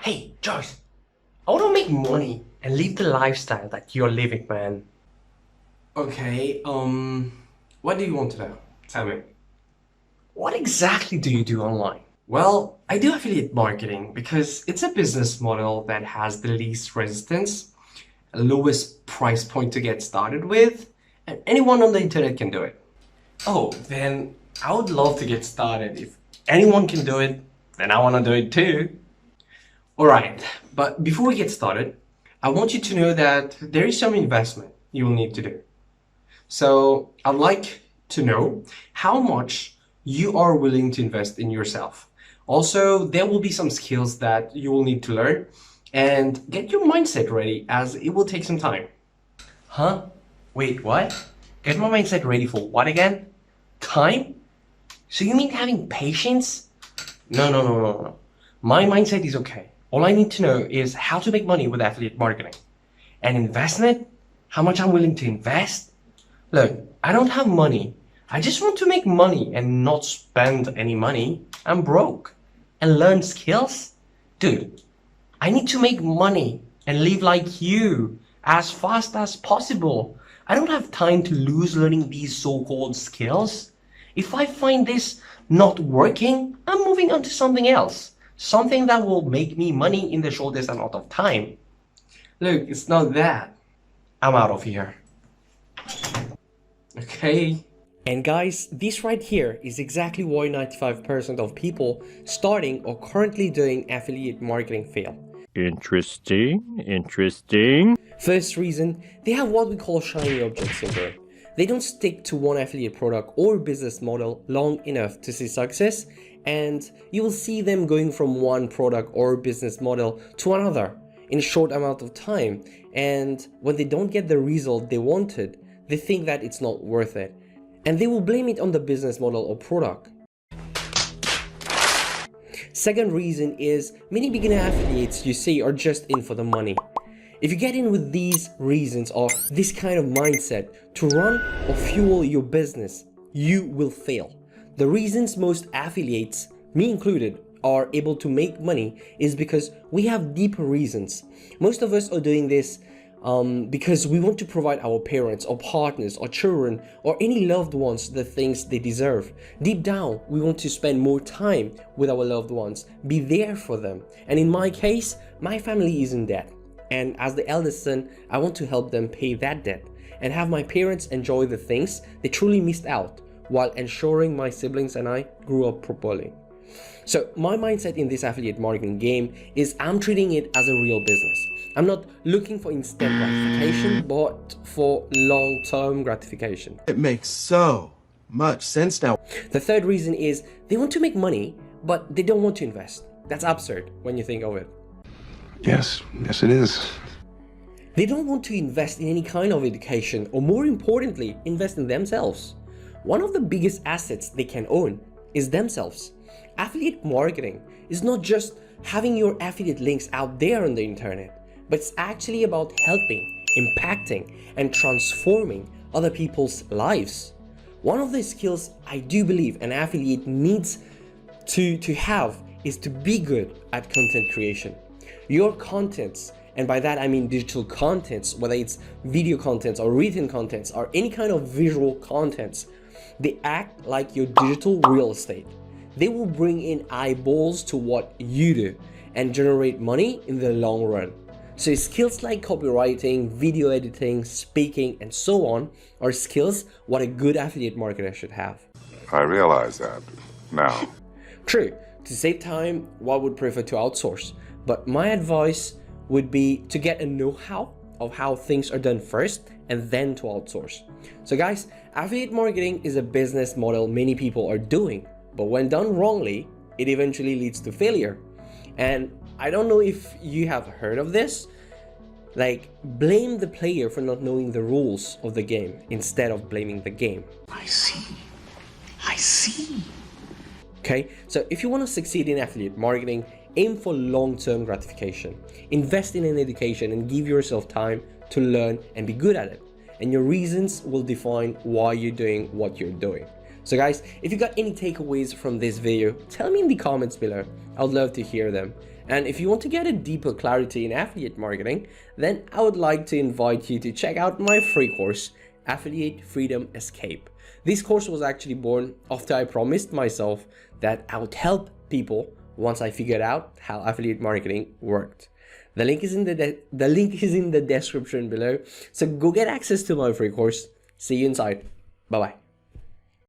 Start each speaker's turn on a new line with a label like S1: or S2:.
S1: Hey, Joyce, I want to make money and live the lifestyle that you're living, man.
S2: Okay, what do you want to know? Tell me.
S1: What exactly do you do online?
S2: Well, I do affiliate marketing because it's a business model that has the least resistance, lowest price point to get started with, and anyone on the internet can do it.
S1: Oh, then I would love to get started. If anyone can do it, then I want to do it too.
S2: Alright, but before we get started, I want you to know that there is some investment you will need to do. So I'd like to know how much you are willing to invest in yourself. Also, there will be some skills that you will need to learn and get your mindset ready as it will take some time.
S1: Huh? Wait, what? Get my mindset ready for what again? Time? So you mean having patience? No. My mindset is okay. All I need to know is how to make money with affiliate marketing. And investment? How much I'm willing to invest? Look, I don't have money. I just want to make money and not spend any money. I'm broke. And learn skills? Dude, I need to make money and live like you as fast as possible. I don't have time to lose learning these so-called skills. If I find this not working, I'm moving on to something else. Something that will make me money in the shortest amount of time.
S2: Look, it's not that.
S1: I'm out of here.
S2: Okay?
S3: And guys, this right here is exactly why 95% of people starting or currently doing affiliate marketing fail.
S4: Interesting.
S3: First reason, they have what we call shiny object syndrome. They don't stick to one affiliate product or business model long enough to see success, and you will see them going from one product or business model to another in a short amount of time, and when they don't get the result they wanted, they think that it's not worth it, and they will blame it on the business model or product. Second reason is many beginner affiliates you see are just in for the money. If you get in with these reasons or this kind of mindset to run or fuel your business, you will fail. The reasons most affiliates, me included, are able to make money is because we have deeper reasons. Most of us are doing this because we want to provide our parents or partners or children or any loved ones the things they deserve. Deep down, we want to spend more time with our loved ones, be there for them. And in my case, my family is in debt. And as the eldest son, I want to help them pay that debt and have my parents enjoy the things they truly missed out while ensuring my siblings and I grew up properly. So my mindset in this affiliate marketing game is I'm treating it as a real business. I'm not looking for instant gratification, but for long-term gratification.
S5: It makes so much sense now.
S3: The third reason is they want to make money, but they don't want to invest. That's absurd when you think of it.
S6: Yes it is.
S3: They don't want to invest in any kind of education, or more importantly, invest in themselves. One of the biggest assets they can own is themselves. Affiliate marketing is not just having your affiliate links out there on the internet, but it's actually about helping, impacting, and transforming other people's lives. One of the skills I do believe an affiliate needs to have is to be good at content creation. Your contents, and by that I mean digital contents, whether it's video contents or written contents or any kind of visual contents, they act like your digital real estate. They will bring in eyeballs to what you do and generate money in the long run. So skills like copywriting, video editing, speaking, and so on are skills what a good affiliate marketer should have.
S6: I realize that now.
S3: True, to save time, one would prefer to outsource, but my advice would be to get a know-how of how things are done first and then to outsource. So guys, affiliate marketing is a business model many people are doing, but when done wrongly, it eventually leads to failure. And I don't know if you have heard of this, like blame the player for not knowing the rules of the game instead of blaming the game.
S6: I see.
S3: Okay, so if you want to succeed in affiliate marketing, aim for long-term gratification. Invest in an education and give yourself time to learn and be good at it. And your reasons will define why you're doing what you're doing. So guys, if you got any takeaways from this video, tell me in the comments below. I would love to hear them. And if you want to get a deeper clarity in affiliate marketing, then I would like to invite you to check out my free course, Affiliate Freedom Escape. This course was actually born after I promised myself that I would help people once I figured out how affiliate marketing worked. The link is in the description below. So go get access to my free course. See you inside. Bye bye.